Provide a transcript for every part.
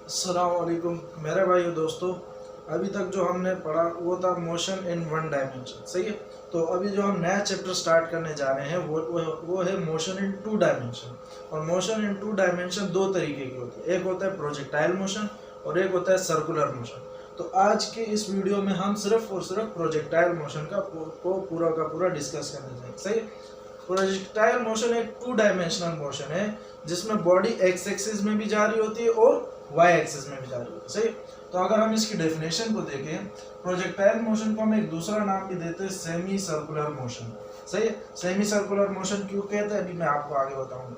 अस्सलाम वालेकुम मेरे भाई दोस्तों। अभी तक जो हमने पढ़ा वो था मोशन इन वन डायमेंशन, सही है। तो अभी जो हम नया चैप्टर स्टार्ट करने जा रहे हैं वो है मोशन इन टू डायमेंशन। और मोशन इन टू डायमेंशन दो तरीके की होती है, एक होता है प्रोजेक्टाइल मोशन और एक होता है सर्कुलर मोशन। तो आज के इस वीडियो में हम सिर्फ और सिर्फ प्रोजेक्टाइल मोशन को पूरा का पूरा डिस्कस करने जाएंगे, सही है। प्रोजेक्टाइल मोशन एक टू डायमेंशनल मोशन है जिसमें बॉडी एक्स एक्सिस में भी जा रही होती है और वाई एक्सिस में भी जा रही होती है, सही। तो अगर हम इसकी डेफिनेशन को देखें, प्रोजेक्टाइल मोशन को हम एक दूसरा नाम भी देते हैं सेमी सर्कुलर मोशन, सही है। सेमी सर्कुलर मोशन क्यों कहते हैं अभी मैं आपको आगे बताऊंगा।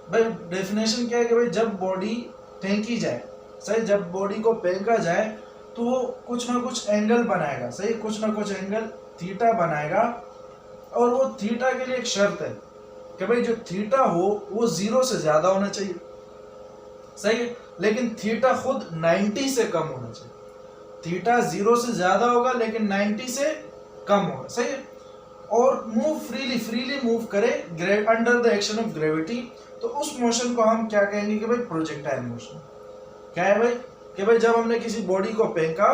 भाई डेफिनेशन क्या है कि भाई जब बॉडी फेंकी जाए, सही, जब बॉडी को फेंका जाए तो वो कुछ ना कुछ एंगल बनाएगा, सही, कुछ ना कुछ एंगल थीटा बनाएगा। और वो थीटा के लिए एक शर्त है कि भाई जो थीटा हो वो 0 से ज्यादा होना चाहिए, सही है। लेकिन थीटा खुद 90 से कम होना चाहिए। थीटा 0 से ज्यादा होगा लेकिन 90 से कम होगा, सही है। और मूव फ्रीली मूव करे under the action of gravity, तो उस मोशन को हम क्या कहेंगे कि भाई प्रोजेक्टाइल मोशन। क्या है भाई कि भाई जब हमने किसी बॉडी को फेंका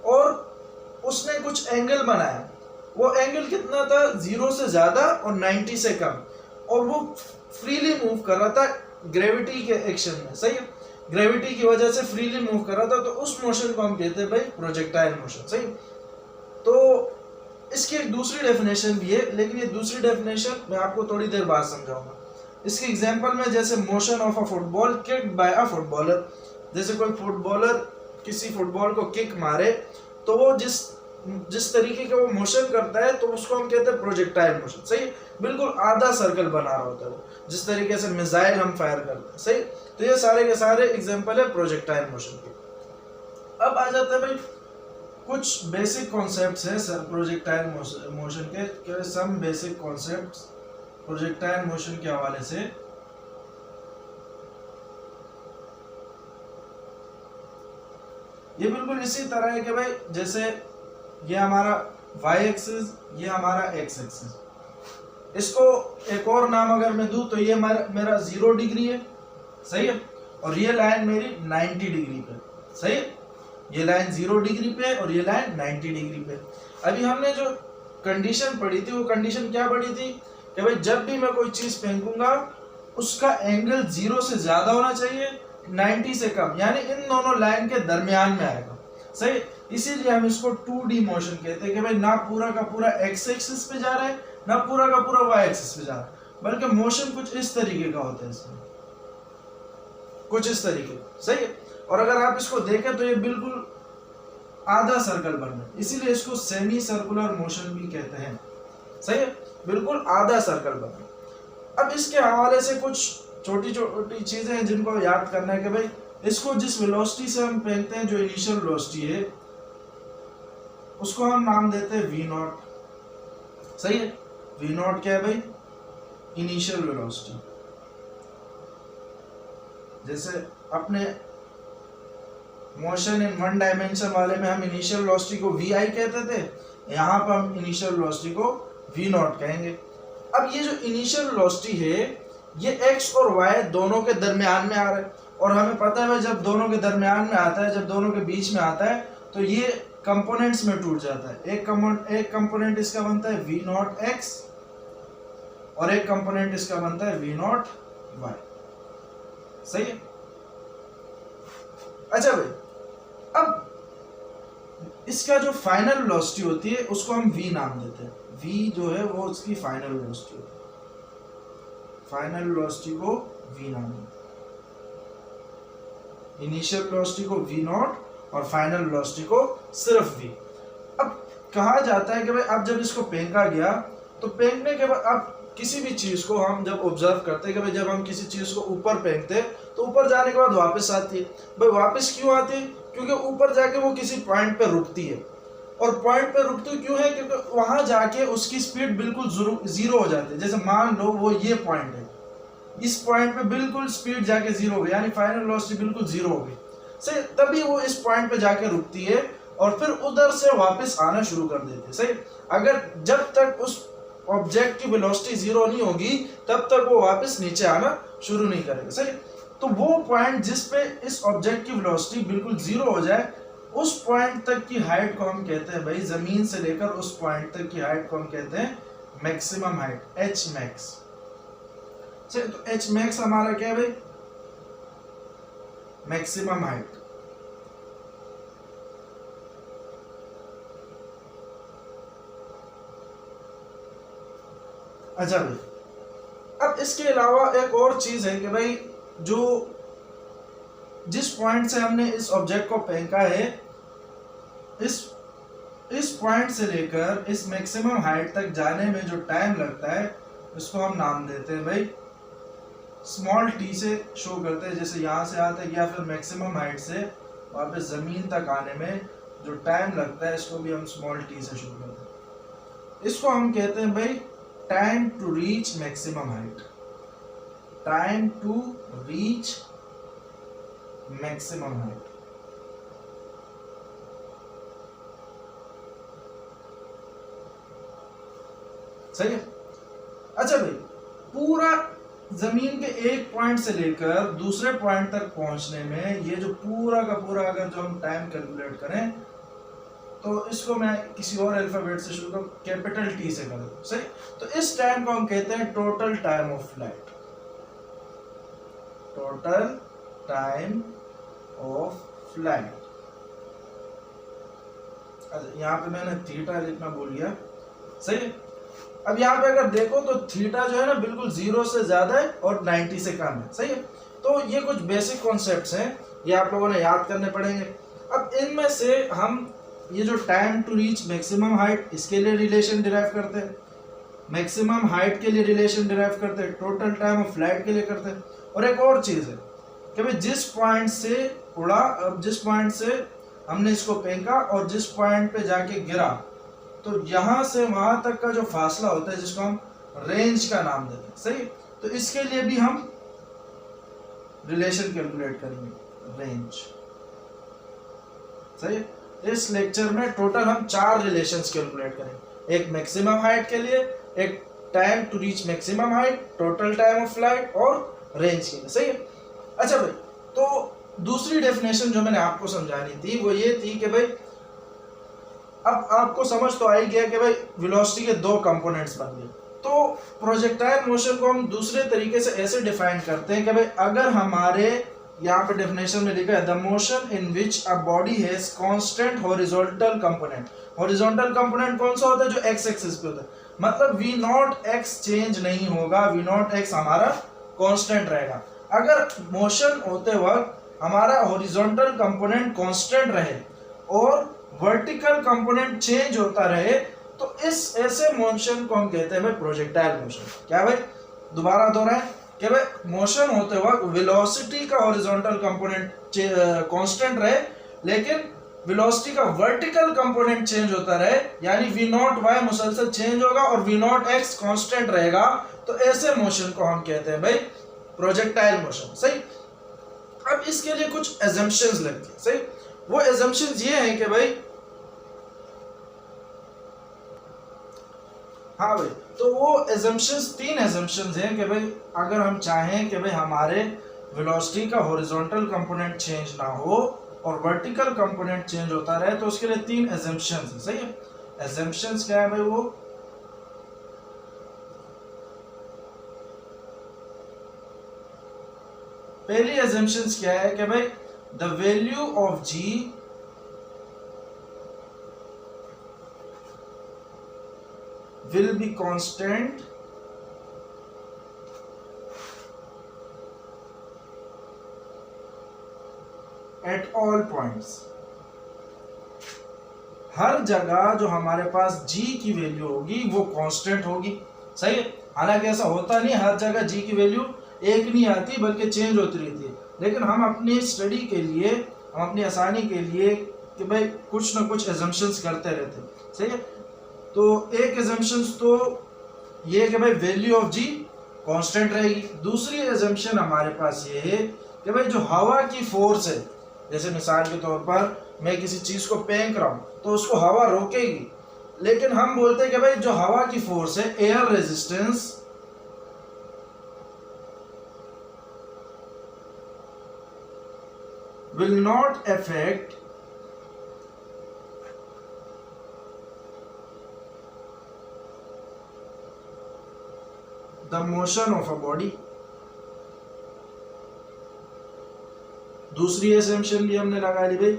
और उसने कुछ एंगल बनाया, वो एंगल कितना था, 0 से ज्यादा और 90 से कम, और वो फ्रीली मूव कर रहा था ग्रेविटी के एक्शन में, सही है। ग्रेविटी की वजह से फ्रीली मूव कर रहा था, तो उस मोशन को हम कहते हैं भाई प्रोजेक्टाइल मोशन, सही। तो इसकी एक दूसरी डेफिनेशन भी है, लेकिन ये दूसरी डेफिनेशन मैं आपको थोड़ी देर बाद समझाऊंगा। इसके एग्जांपल में जैसे motion of a football kicked bye a footballer, जैसे कोई फुटबॉलर किसी फुटबॉल को किक मारे तो वो जिस तरीके का वो मोशन करता है तो उसको हम कहते हैं प्रोजेक्टाइल मोशन, सही। बिल्कुल आधा सर्कल बना रहा होता है वो, जिस तरीके से मिसाइल हम फायर करते हैं, सही। तो ये सारे के सारे एग्जांपल है प्रोजेक्टाइल मोशन के। अब आ जाता है भाई कुछ बेसिक कॉन्सेप्ट्स है सर प्रोजेक्टाइल मोशन के some basic concepts projectile motion के हवाले से। ये बिल्कुल इसी तरह है कि भाई जैसे ये हमारा y एक्सिस, ये हमारा x एक्सिस। इसको एक और नाम अगर मैं दूं तो ये मेरा 0 डिग्री है, सही है। और ये लाइन मेरी 90 डिग्री पे, सही है। ये लाइन 0 डिग्री पे और ये लाइन 90 डिग्री पे। अभी हमने जो कंडीशन पढ़ी थी वो कंडीशन क्या पढ़ी थी कि भाई जब भी मैं कोई चीज फेंकूंगा उसका एंगल 0 से ज्यादा होना चाहिए, 90 से कम, यानी इन दोनों लाइन के दरमियान में आएगा, सही। इसीलिए हम इसको 2D मोशन कहते हैं कि भाई ना पूरा का पूरा x एक्सिस पे जा रहा है ना पूरा का पूरा y एक्सिस पे जा रहा है, बल्कि मोशन कुछ इस तरीके का होता है, इसमें कुछ इस तरीके, सही है। और अगर आप इसको देखें तो ये बिल्कुल आधा सर्कल बन रहा है, इसीलिए इसको सेमी सर्कुलर मोशन भी कहते हैं, सही है। बिल्कुल आधा सर्कल बन रहा है। अब इसके हवाले से कुछ छोटी छोटी चीजें हैं जिनको याद करना है कि भाई इसको जिस वेलोसिटी से हम फेंकते हैं, जो इनिशियल वेलोसिटी है, उसको हम नाम देते हैं v0, सही है। v0 क्या है भाई, इनिशियल वेलोसिटी। जैसे अपने मोशन इन वन डायमेंशन वाले में हम इनिशियल वेलोसिटी को vi कहते थे, यहाँ पर हम इनिशियल वेलोसिटी को v0 कहेंगे। अब ये जो इनिशियल वेलोसिटी है ये x और y दोनों के दरमियान में आ रहा है, और हमें पता है जब दोनों के दरमियान में आता है, जब दोनों के बीच में आता है तो ये कंपोनेंट्स में टूट जाता है। एक कंपोनेंट इसका बनता है v0x और एक कंपोनेंट इसका बनता है v0y, सही है। अच्छा भाई, अब इसका जो फाइनल वेलोसिटी होती है उसको हम v नाम देते हैं। v जो है वो उसकी फाइनल वेलोसिटी होती है, फाइनल वेलोसिटी को v नाम देते हैं। इनिशियल वेलोसिटी को v0 और फाइनल वेलोसिटी को सिर्फ v। अब कहा जाता है कि भाई अब जब इसको फेंका गया तो फेंकने के बाद अब किसी भी चीज को हम जब ऑब्जर्व करते हैं कि भाई जब हम किसी चीज को ऊपर फेंकते हैं तो ऊपर जाने के बाद वापस आती है। भाई वापस क्यों आती है, क्योंकि ऊपर जाके वो किसी पॉइंट पे रुकती है। और पॉइंट पे रुकती क्यों है, क्योंकि वहां जाके उसकी स्पीड बिल्कुल 0 हो जाती है। जैसे मान लो वो ये पॉइंट है, इस पॉइंट पे बिल्कुल स्पीड जाके 0 हो गई, यानी फाइनल वेलोसिटी बिल्कुल 0 हो गई, सही। तभी वो इस पॉइंट पे जाके रुकती है और फिर उधर से वापस आना शुरू कर देती है, सही। अगर जब तक उस ऑब्जेक्ट की वेलोसिटी 0 नहीं होगी तब तक वो वापस नीचे आना शुरू नहीं करेगा, सही। तो वो पॉइंट जिस पे इस ऑब्जेक्ट की वेलोसिटी बिल्कुल जीरो हो जाए, उस पॉइंट तक की हाइट को हम कहते हैं भाई, जमीन से लेकर उस पॉइंट तक की हाइट को हम कहते हैं मैक्सिमम हाइट, एच मैक्स। तो एच मैक्स हमारा क्या है भाई, मैक्सिमम हाइट। अच्छा भाई, अब इसके अलावा एक और चीज है कि भाई जो जिस पॉइंट से हमने इस ऑब्जेक्ट को फेंका है, इस पॉइंट से लेकर इस मैक्सिमम हाइट तक जाने में जो टाइम लगता है, इसको हम नाम देते हैं भाई स्मॉल टी से शो करते हैं। जैसे यहाँ से आता है या फिर मैक्सिमम हाइट से वापस जमीन तक आने में जो टाइम लगता है, इसको भी हम स्मॉल टी से शो करते हैं। इसको हम कहते हैं भाई time to reach maximum height, time to reach maximum height. सही है। अच्छा भाई, पूरा जमीन के एक पॉइंट से लेकर दूसरे पॉइंट तक पहुंचने में ये जो पूरा का पूरा अगर जो हम टाइम कैलकुलेट करें, तो इसको मैं किसी और अल्फाबेट से शुरू करूं, कैपिटल टी से करूं। सही। तो इस टाइम को हम कहते हैं total time of flight, total time of flight. अच्छा, यहाँ पे मैंने थीटा लिखना भूल गया। सही। अब यहाँ पे अगर देखो तो थीटा जो है ना बिल्कुल 0 से ज्यादा है और 90 से कम है। सही है। तो ये कुछ बेसिक कॉन्सेप्ट्स हैं, ये आप लोगों ने याद करने पड़ेंगे। अब इनमें से हम ये जो time to reach maximum height, इसके लिए रिलेशन डिराइव करते हैं, मैक्सिमम हाइट के लिए रिलेशन डिराइव करते हैं, टोटल टाइम ऑफ फ्लाइट के लिए करते हैं। और एक और चीज है कि भाई जिस पॉइंट से उड़ा, अब जिस पॉइंट से हमने इसको फेंका और जिस पॉइंट पे जाके गिरा, तो यहां से वहां तक का जो फासला होता है, जिसको हम रेंज का नाम देते हैं। सही। तो इसके लिए भी हम रिलेशन कैलकुलेट करेंगे, रेंज। सही। इस लेक्चर में टोटल हम 4 रिलेशंस कैलकुलेट करेंगे, एक मैक्सिमम हाइट के लिए, एक time to reach maximum height, total time of flight और रेंज के लिए। सही है। अच्छा भाई, तो दूसरी डेफिनेशन जो मैंने आपको समझानी थी वो ये थी कि भाई अब आपको समझ तो आ ही गया कि भाई वेलोसिटी के 2 कंपोनेंट्स बन गए। तो प्रोजेक्टाइल मोशन को हम दूसरे तरीके से ऐसे डिफाइन करते हैं कि भाई अगर हमारे यहाँ पे डेफिनेशन में लिखा है the motion in which a body has constant horizontal component. Horizontal component कौन सा होता है? जो एक्स एक्सिस पे होता है, मतलब वी नॉट एक्स चेंज नहीं होगा, वी नॉट एक्स हमारा कांस्टेंट रहेगा। अगर मोशन होते वक्त हमारा हॉरिजॉन्टल कंपोनेंट कांस्टेंट रहे और वर्टिकल कंपोनेंट चेंज होता रहे, तो इस ऐसे मोशन को हम कहते हैं भाई प्रोजेक्टाइल मोशन। क्या भाई, दोबारा दोहराएं कि भाई मोशन होते वक्त वेलोसिटी का हॉरिजॉन्टल कंपोनेंट कांस्टेंट रहे, लेकिन वेलोसिटी का वर्टिकल कंपोनेंट चेंज होता रहे, यानी v नॉट y मुसलसल चेंज होगा और v नॉट x कांस्टेंट रहेगा, तो ऐसे मोशन को हम कहते हैं भाई प्रोजेक्टाइल मोशन। सही। अब इसके लिए कुछ एजम्पशंस लगती है। सही। वो एजम्पशंस ये हैं कि भाई, हाँ भाई, तो वो एजम्पशंस 3 एजम्पशंस हैं कि भाई अगर हम चाहें कि भाई हमारे वेलोसिटी का हॉरिजॉन्टल कंपोनेंट चेंज ना हो और वर्टिकल कंपोनेंट चेंज होता रहे, तो उसके लिए 3 एजम्पशंस हैं। सही है। एजम्पशंस क्या है भाई? वो पहली एजम्पशंस क्या है कि भाई the value of g will be constant at all points। हर जगह जो हमारे पास g की वैल्यू होगी वो कांस्टेंट होगी। सही है। हालांकि ऐसा होता नहीं, हर जगह g की वैल्यू एक नहीं आती बल्कि चेंज होती रहती है, लेकिन हम अपनी स्टडी के लिए, हम अपनी आसानी के लिए कि भाई कुछ ना कुछ एजम्पशंस करते रहते हैं। सही है। तो एक एजम्पशन तो ये कि भाई वैल्यू ऑफ जी कांस्टेंट रहेगी। दूसरी एजम्पशन हमारे पास ये है कि भाई जो हवा की फोर्स है, जैसे मिसाल के तौर पर मैं किसी चीज को फेंक रहा हूँ तो उसको हवा रोकेगी, लेकिन हम बोलते हैं कि भाई जो हवा की फोर्स है, air resistance will not affect the motion of a body। दूसरी assumption भी हमने लगा ली भाई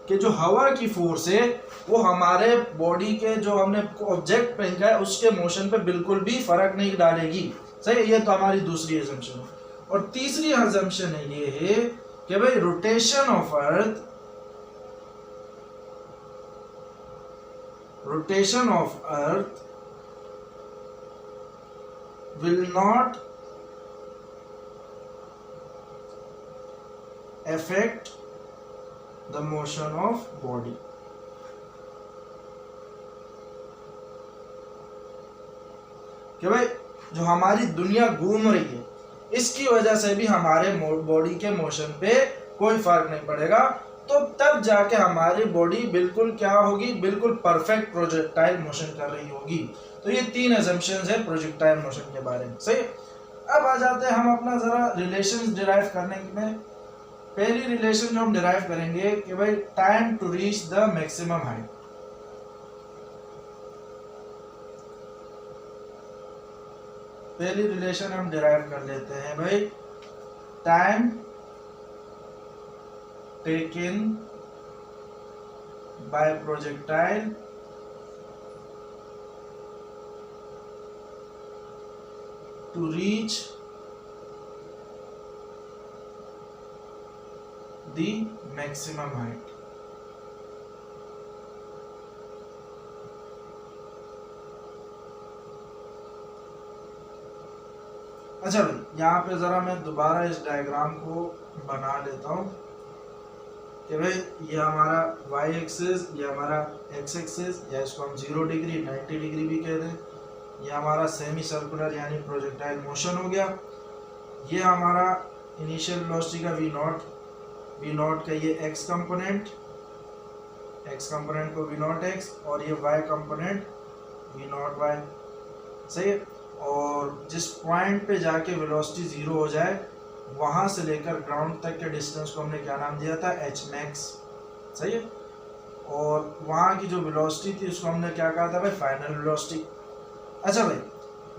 कि जो हवा की फोर्स है वो हमारे बॉडी के जो हमने ऑब्जेक्ट फेंका है उसके मोशन पे बिल्कुल भी फर्क नहीं डालेगी। सही है, ये तो हमारी दूसरी एजम्पशन है। और तीसरी एजम्पशन है ये है कि भाई rotation of earth will not affect the motion of body। कि भाई जो हमारी दुनिया घूम रही है इसकी वजह से भी हमारे बॉडी के मोशन पे कोई फर्क नहीं पड़ेगा, तो तब जाके हमारी बॉडी बिल्कुल क्या होगी, बिल्कुल परफेक्ट प्रोजेक्टाइल मोशन कर रही होगी। तो ये तीन असम्पशंस है प्रोजेक्टाइल मोशन के बारे में। सही, अब आ जाते हैं हम अपना जरा रिलेशंस डिराइव करने में। पहली रिलेशन जो हम डिराइव करेंगे कि भाई time to reach the maximum height. पहली रिलेशन हम डिराइव कर लेते हैं भाई time taken by projectile to reach the maximum height। अच्छा भाई यहाँ पे जरा मैं दोबारा इस डायग्राम को बना लेता हूँ कि भाई ये हमारा y एक्सिस, ये हमारा x एक्सिस, या इसको हम 0 डिग्री 90 डिग्री भी कह दें, ये हमारा सेमी सर्कुलर यानी प्रोजेक्टाइल मोशन हो गया। ये हमारा इनिशियल वेलोसिटी का v नॉट का ये x कंपोनेंट को v नॉट x, और ये y component v not y। सही है, और जिस पॉइंट पे जाके वेलोसिटी 0 हो जाए वहां से लेकर ग्राउंड तक के डिस्टेंस को हमने क्या नाम दिया था, h max। सही है, और वहां की जो वेलोसिटी थी उसको हमने क्या कहा था भाई, फाइनल वेलोसिटी। अच्छा भाई,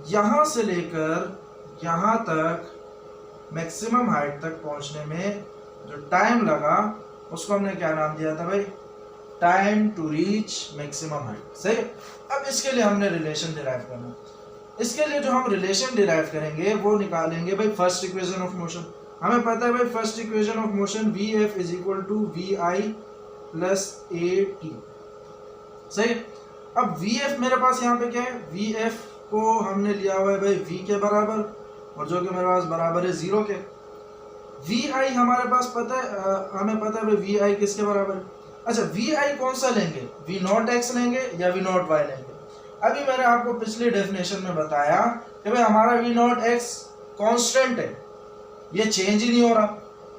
यहाँ से लेकर यहाँ तक मैक्सिमम हाइट तक पहुंचने में जो टाइम लगा उसको हमने क्या नाम दिया था भाई, time to reach maximum height. सही, अब इसके लिए हमने रिलेशन डिराइव करना। इसके लिए जो हम रिलेशन डिराइव करेंगे वो निकालेंगे भाई फर्स्ट इक्वेशन ऑफ मोशन। हमें पता है भाई first equation of motion Vf is equal to Vi plus AT। सही, अब Vf मेरे पास यहाँ पे क्या है, Vf को हमने लिया हुआ है भाई V के बराबर, और जो कि मेरे पास बराबर है 0 के। Vi हमारे पास पता है, हमें पता है भाई Vi किसके बराबर है। अच्छा, Vi कौन सा लेंगे, V नॉट x लेंगे या V नॉट y लेंगे। अभी मैंने आपको पिछली डेफिनेशन में बताया कि भाई हमारा V नॉट x कांस्टेंट है, ये चेंज ही नहीं हो रहा।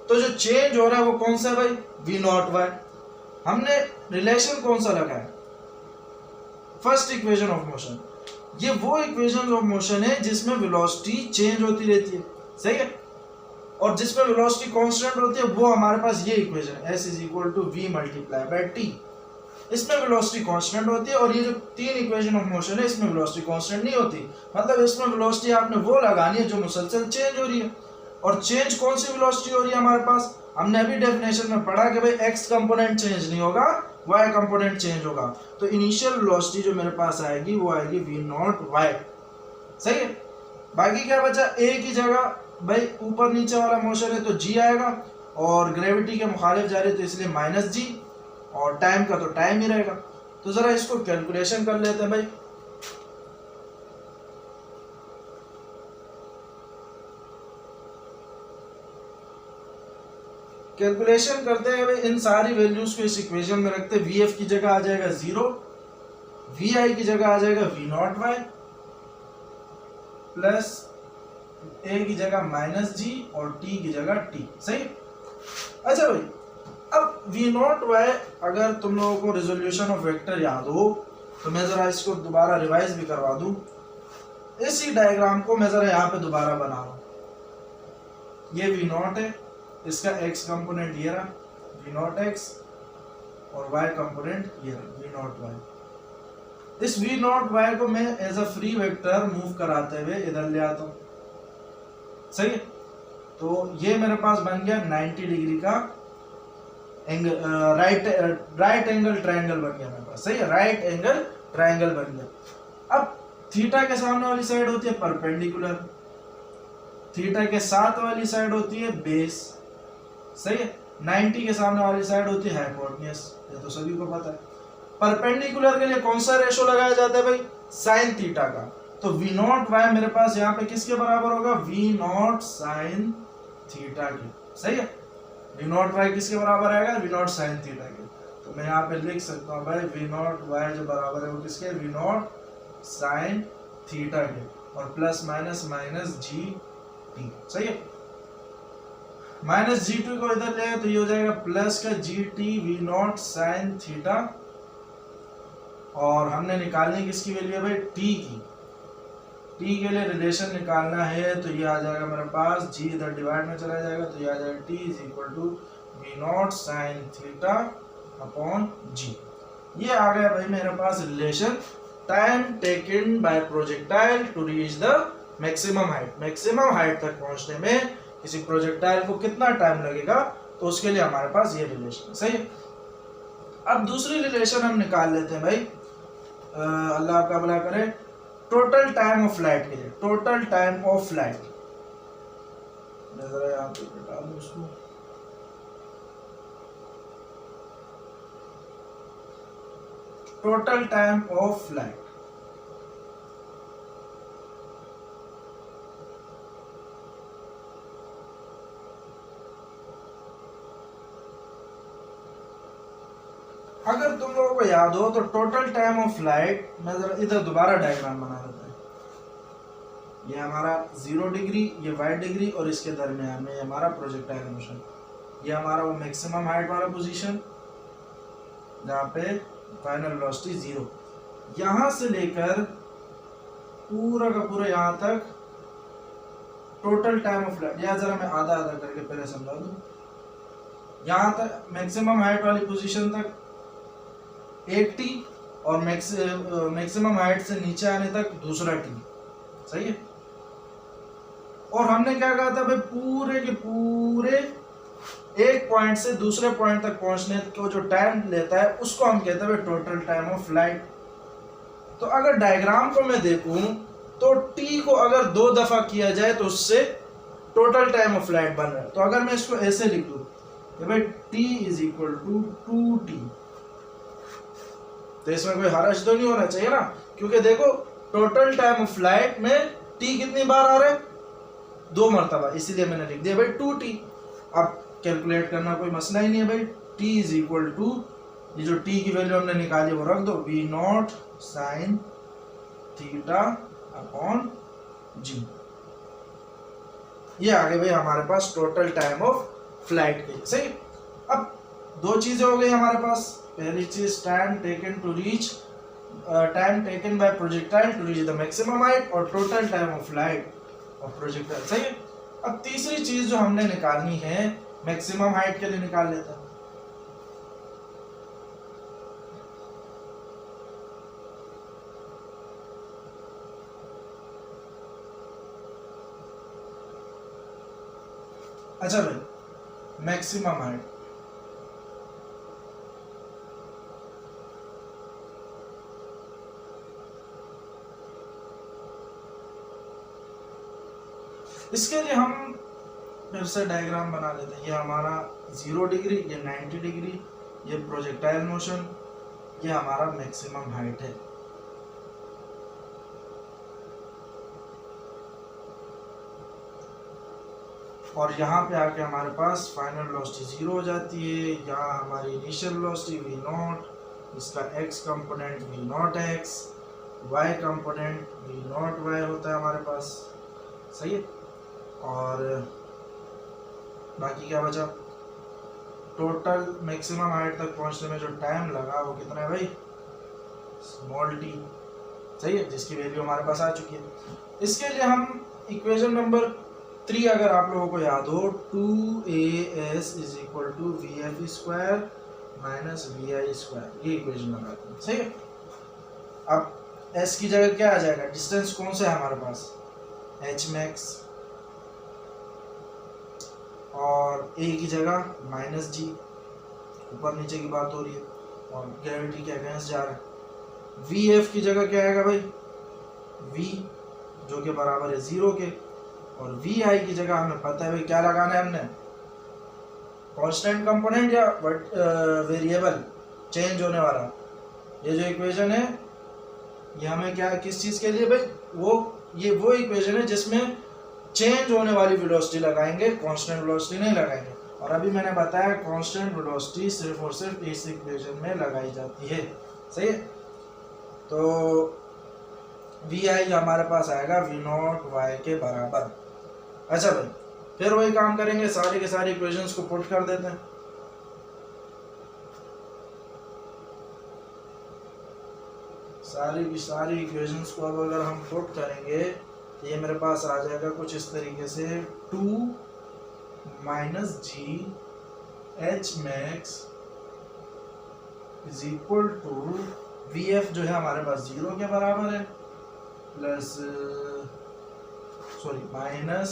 तो जो चेंज हो रहा है वो कौन सा है भाई, V नॉट y। हमने रिलेशन कौन सा लगाया, फर्स्ट इक्वेशन ऑफ मोशन। ये वो इक्वेशन ऑफ मोशन है जिसमें वेलोसिटी चेंज होती रहती है। सही है, और जिसमें वेलोसिटी कांस्टेंट होती है वो हमारे पास ये इक्वेशन है, s is equal to v multiply by t। इसमें वेलोसिटी कांस्टेंट होती है, और ये जो तीन इक्वेशन ऑफ मोशन है इसमें वेलोसिटी कांस्टेंट नहीं होती। मतलब इसमें वेलोसिटी आपने वो लगानी है जो मुसलसल चेंज हो रही है। और चेंज कौन सी वेलोसिटी हो रही है हमारे पास, हमने अभी डेफिनेशन में पढ़ा कि भाई x कंपोनेंट चेंज नहीं होगा, y कंपोनेंट चेंज होगा। तो इनिशियल वेलोसिटी जो मेरे पास आएगी वो आएगी v नॉट y। सही है, बाकी क्या बचा, a की जगह भाई ऊपर नीचे वाला मोशन है तो g आएगा, और ग्रेविटी के मुखालिफ जा रही है तो इसलिए माइनस g, और टाइम का तो टाइम ही रहेगा। तो जरा इसको कैलकुलेशन कर लेते हैं भाई। कैलकुलेशन करते हैं भाई, इन सारी वैल्यूज को इस इक्वेशन में रखते हैं। Vf की जगह आ जाएगा 0, Vi की जगह आ जाएगा V not y, plus A की जगह माइनस G, और T की जगह T। सही। अच्छा भाई, अब V नॉट y अगर तुम लोगों को रेजोल्यूशन ऑफ वेक्टर याद हो तो मैं जरा इसको दोबारा रिवाइज भी करवा दूं। इसी डायग्राम को मैं जरा यहाँ पे दोबारा बना रहा हूँ। ये V नॉट है, इसका x कंपोनेंट ये रहा, वी नॉट एक्स और y कंपोनेंट ये वी नॉट वाई। इस वी नॉट वाई को मैं as a free vector move कराते हुए इधर ले आता हूँ, सही है। तो ये मेरे पास बन गया 90 डिग्री का एंगल, राइट एंगल ट्रायंगल बन गया मेरे पास, सही है, राइट एंगल ट्रायंगल बन गया। अब थीटा के सामने वाली साइड होती है परपेंडिकुलर, थीटा के साथ वाली साइड होती है बेस, सही है। 90 के सामने वाली साइड होती है हाइपोटेन्यूज, ये तो सभी को पता है। परपेंडिकुलर के लिए कौन सा रेशो लगाया जाता है भाई, साइन थीटा का। तो वी नॉट वाई मेरे पास यहाँ पे किसके बराबर होगा, वी नॉट साइन थीटा के, सही है। वी नॉट वाई किसके बराबर आएगा, वी नॉट साइन थीटा के। तो मैं यहाँ पे लिख सकता हूँ भाई वी नॉट वाई जो बराबर है वो किसके, वी नॉट साइन थीटा के, और plus minus minus G T, सही है। माइनस जी टी को इधर ले तो ये हो जाएगा प्लस का G T V naught sine theta, और हमने निकालनी किसकी वैल्यू है भाई, टी की। टी के लिए रिलेशन निकालना है तो ये आ जाएगा मेरे पास, जी इधर डिवाइड में चला जाएगा तो ये आ जाएगा T is equal to V naught sine theta upon G. ये आ गया भाई मेरे पास relation time taken by projectile to reach the maximum height. Maximum height तक पहुंचने में किसी प्रोजेक्टाइल को कितना टाइम लगेगा, तो उसके लिए हमारे पास ये रिलेशन, सही है। अब दूसरी रिलेशन हम निकाल लेते हैं भाई, अल्लाह आपका भला करे, टोटल टाइम ऑफ फ्लाइट के लिए। टोटल टाइम ऑफ फ्लाइट, मैं जरा यहाँ पे बता दूं इसको, टोटल टाइम ऑफ फ्लाइट। अगर तुम लोगों को याद हो तो टोटल टाइम ऑफ फ्लाइट, मैं जरा इधर दोबारा डायग्राम बना देता हूं। ये हमारा 0 डिग्री, ये y डिग्री, और इसके दरमियान में हमारा प्रोजेक्टाइल मोशन। ये हमारा वो मैक्सिमम हाइट वाला पोजीशन जहाँ पे फाइनल वेलोसिटी 0, यहाँ से लेकर पूरा का पूरा यहाँ तक टोटल टाइम ऑफ फ्लाइट। या जरा मैं आधा आधा करके पहले समझा दूं, यहाँ तक मैक्सिमम हाइट वाली पोजीशन तक 1t, और मैक्सिमम हाइट से नीचे आने तक दूसरा t, सही है। और हमने क्या कहा था भाई, पूरे के पूरे एक पॉइंट से दूसरे पॉइंट तक पहुंचने को जो टाइम लेता है उसको हम कहते हैं टोटल टाइम ऑफ फ्लाइट। तो अगर डायग्राम को मैं देखूं तो t को अगर 2 दफा किया जाए तो उससे टोटल टाइम ऑफ फ्लाइट बन रहा है। तो अगर मैं इसको ऐसे लिख दूं भाई t is equal to 2t, तो इसमें कोई हर्ज तो नहीं होना चाहिए ना, क्योंकि देखो टोटल टाइम ऑफ फ्लाइट में t कितनी बार आ रहा है, 2 मरतबा, इसीलिए मैंने लिख दिया भाई 2t। अब कैलकुलेट करना कोई मसला ही नहीं है भाई, t इज इक्वल टू, ये जो t की वैल्यू हमने निकाली वो रख दो, V naught sine theta upon G. ये आ गए भाई हमारे पास टोटल टाइम ऑफ फ्लाइट के लिए, सही। अब 2 चीजें हो गई हमारे पास, पहली चीज time taken to reach, time taken by projectile to reach the maximum height, और total time of flight of projectile, सही है। अब तीसरी चीज जो हमने निकालनी है मैक्सिमम हाइट के लिए निकाल लेते हैं। अच्छा भाई, मैक्सिमम हाइट, इसके लिए हम फिर से डायग्राम बना लेते हैं। ये हमारा 0 डिग्री, ये 90 डिग्री, ये प्रोजेक्टाइल मोशन, ये हमारा मैक्सिमम हाइट है। और यहाँ पे आके हमारे पास फाइनल वेलोसिटी 0 हो जाती है। यहाँ हमारी इनिशियल वेलोसिटी वी नॉट, इसका x component we not x, y component we not y होता है हमारे पास, सही है। और बाकी क्या बचा, टोटल मैक्सिमम हाइट तक पहुंचने में जो टाइम लगा वो कितना है भाई, स्मॉल t, सही है, जिसकी वैल्यू हमारे पास आ चुकी है। इसके लिए हम इक्वेशन नंबर 3 अगर आप लोगों को याद हो, 2as is equal to V F square minus V I square, ये इक्वेशन लगाते हैं। सही है। अब s की जगह क्या आ जाएगा, डिस्टेंस कौन सा है हमारे पास, h मैक्स, और a की जगह माइनस जी, ऊपर नीचे की बात हो रही है और ग्रेविटी के अगेंस्ट जा रहा है। वी एफ की जगह क्या आएगा भाई, v जो के बराबर है 0 के, और वी आई की जगह हमें पता है भाई क्या लगाना है, हमने कांस्टेंट कंपोनेंट या वेरिएबल चेंज होने वाला। ये जो इक्वेशन है ये हमें क्या, किस चीज के लिए भाई, ये वो इक्वेशन है जिसमें चेंज होने वाली वेलोसिटी लगाएंगे, कांस्टेंट वेलोसिटी नहीं लगाएंगे। और अभी मैंने बताया कांस्टेंट वेलोसिटी सिर्फ और सिर्फ इस इक्वेशन में लगाई जाती है। सही है। तो वी आई हमारे पास आएगा वी नॉट वाई के बराबर। अच्छा भाई, फिर वही काम करेंगे, सारी के सारी इक्वेशंस को पुट कर देते हैं। सारी की सारी इक्वेशंस को अब अगर हम पुट करेंगे तो ये मेरे पास आ जाएगा कुछ इस तरीके से, 2 minus G H max is equal to V F जो है हमारे पास 0 के बराबर है, प्लस माइनस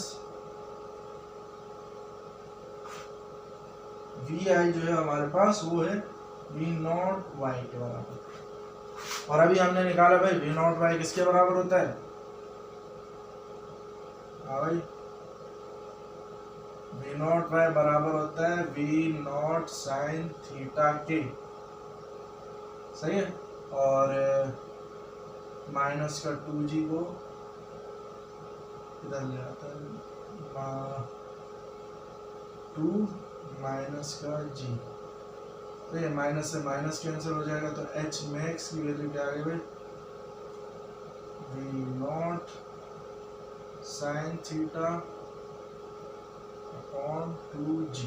वी आई जो है हमारे पास वो है वी नॉट वाई के बराबर। और अभी हमने निकाला भाई वी नॉट वाई किसके बराबर होता है, हाँ भाई, वी नॉट वाई बराबर होता है वी नॉट साइन थीटा के। सही है। और माइनस का 2g को इधर ले आता है, 2 माइनस का g, तो ये माइनस से माइनस कैंसिल हो जाएगा, तो h मैक्स की वैल्यू क्या आ गई भाई, V naught sine theta upon 2g।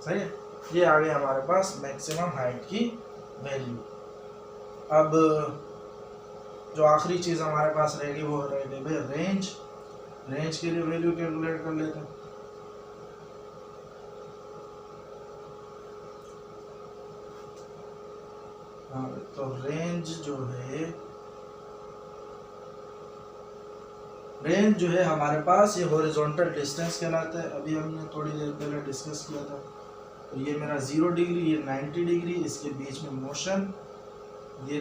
सही है। ये आ गई हमारे पास मैक्सिमम हाइट की वैल्यू। अब जो आखिरी चीज हमारे पास रहेगी वो रहेगी भाई रेंज। रेंज के लिए वैल्यू कैलकुलेट कर लेते हैं। हाँ, तो रेंज जो है हमारे पास ये हॉरिजॉन्टल डिस्टेंस कहलाता है। अभी हमने थोड़ी देर पहले डिस्कस किया था। तो ये मेरा 0 डिग्री, ये 90 डिग्री, इसके बीच में मोशन, ये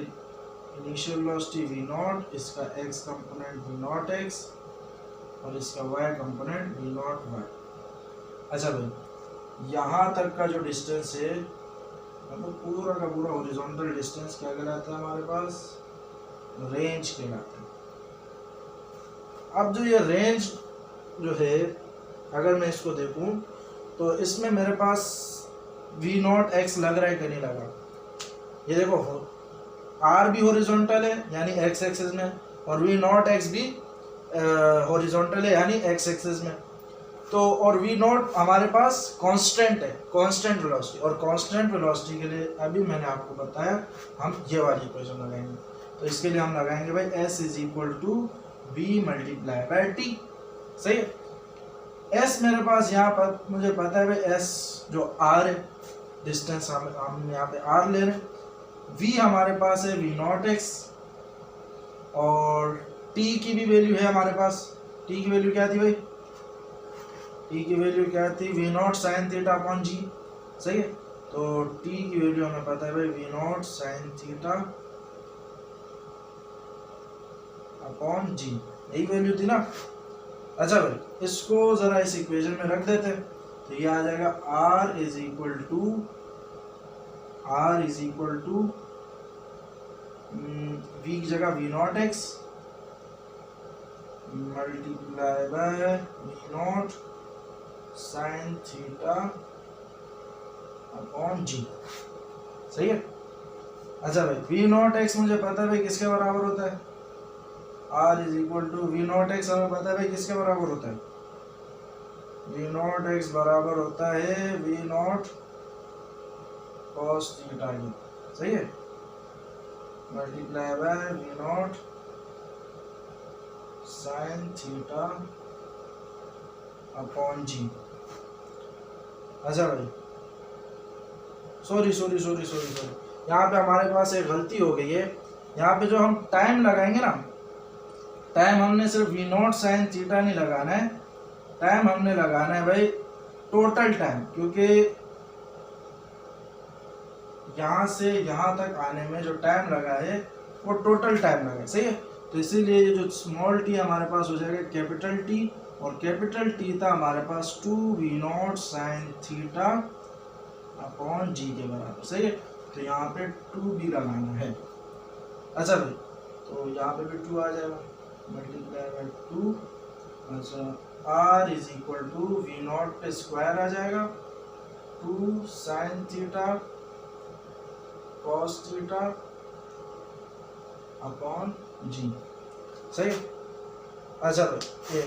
इनिशियल वेलोसिटी v नॉट, इसका x component v naught x और इसका y component v not y। अच्छा भाई, यहाँ तक का जो डिस्टेंस है मतलब पूरा का पूरा हॉरिजॉन्टल डिस्टेंस क्या कहलाता है हमारे पास, रेंज कहलाता है। अब जो ये रेंज जो है अगर मैं इसको देखूं तो इसमें मेरे पास v नॉट x लग रहा है कि नहीं लगा। ये देखो r भी हॉरिजॉन्टल है यानी x एक्सिस में, और v नॉट x भी हॉरिजॉन्टल है यानी x एक्सिस में। तो और v नॉट हमारे पास कांस्टेंट है, कांस्टेंट वेलोसिटी, और कांस्टेंट वेलोसिटी के लिए अभी मैंने आपको बताया हम ये वाली इक्वेशन लगाएंगे। तो इसके लिए हम लगाएंगे भाई s is equal to v multiply by t। सही है। s मेरे पास यहाँ पर मुझे पता है भाई s जो r है, डिस्टेंस हम यहाँ पे r ले रहे हैं। v हमारे पास है v नॉट x, और t की भी वैल्यू है हमारे पास। t की वैल्यू क्या थी भाई, t की वैल्यू क्या थी, v naught sine theta upon g। सही है। तो t की वैल्यू हमें पता है भाई v naught sine theta upon g, यही वैल्यू थी ना। अच्छा भाई, इसको जरा इस इक्वेशन में रख देते हैं। तो ये आ जाएगा r is equal to v की जगह v naught x multiply by v naught sine theta upon g। सही है। अच्छा भाई, v नॉट x मुझे पता है भाई किसके बराबर होता है, r is equal to v naught x हमें पता है भाई किसके बराबर होता है, v नॉट x बराबर होता है v नॉट cos थीटा की। सही है। Multiply by v naught sine theta upon G. अच्छा भाई, सॉरी, यहाँ पे हमारे पास एक गलती हो गई है। यहाँ पे जो हम टाइम लगाएंगे ना, टाइम हमने सिर्फ वी नॉट साइन थीटा नहीं लगाना है, टाइम हमने लगाना है भाई टोटल टाइम, क्योंकि यहाँ से यहाँ तक आने में जो टाइम लगा है वो टोटल टाइम लगा है, सही है। तो इसीलिए ये जो स्मॉल टी हमारे पास हो जाएगा कैपिटल टी, और कैपिटल टी था हमारे पास 2v0 साइन थीटा अपॉन जी के बराबर, सही है। तो यहाँ पे 2 भी लगाना है। अच्छा भाई, तो यहाँ पे भी 2 आ जाएगा, मल्टीप्लाई बाय 2। अच्छा, R is equal to V naught पे स्क्वायर आ जाएगा, 2 sine theta cos theta upon G, सही। अच्छा भाई,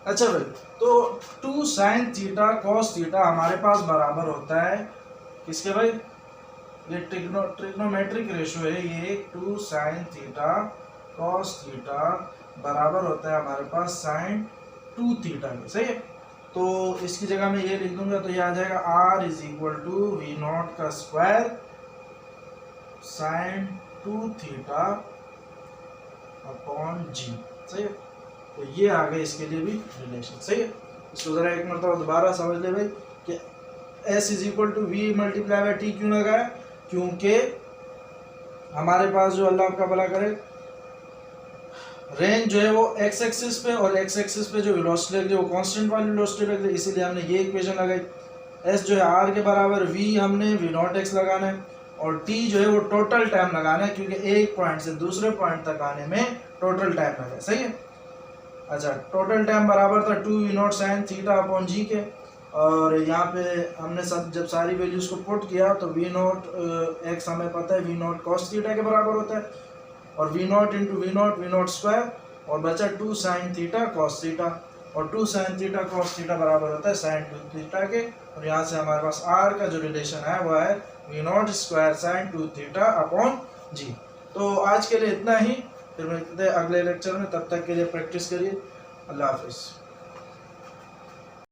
अच्छा भाई, तो 2 साइन थीटा कॉस थीटा हमारे पास बराबर होता है किसके भाई? ये ट्रिग्नोमेट्रिक रेशो है ये। 2 साइन थीटा कॉस थीटा बराबर होता है हमारे पास साइन 2 थीटा के, सही है। तो इसकी जगह में ये लिख दूंगा, तो ये आ जाएगा R is equal to V naught का square sine 2 theta upon G, सही है। तो ये आ गए इसके लिए भी रिलेशन, सही है। इसको जरा एक मरतबा दोबारा समझ ले भाई कि s is equal to V multiply by T क्यों लगाया? क्योंकि हमारे पास जो अल्लाह का भला करे रेंज जो है वो x एक्सिस पे, और x एक्सिस पे जो वेलोसिटी लग रही है वो कांस्टेंट वाली वेलोसिटी लग रही है, इसीलिए हमने ये इक्वेशन लगाई। s जो है r के बराबर, v हमने v नॉट x लगाना है, और t जो है वो टोटल टाइम लगाना है, क्योंकि एक पॉइंट से दूसरे पॉइंट तक आने में टोटल टाइम लगा, सही है। अच्छा, टोटल टाइम बराबर था 2v0 साइन थीटा अपॉन जी के, और यहाँ पे हमने सब जब सारी वैल्यूज को पुट किया तो v0 x हमें पता है v0 cos थीटा के बराबर होता है, और v0 इंटू v0 स्क्वायर, और बचा 2 साइन थीटा कॉस थीटा, और 2 साइन थीटा कॉस थीटा बराबर होता है साइन 2 थीटा के, और यहाँ से हमारे पास r का जो रिलेशन है वो है v0 square sine 2 theta upon G. तो आज के लिए इतना ही, फिर मिलते हैं अगले लेक्चर में, तब तक के लिए प्रैक्टिस करिए। अल्लाह हाफिज़।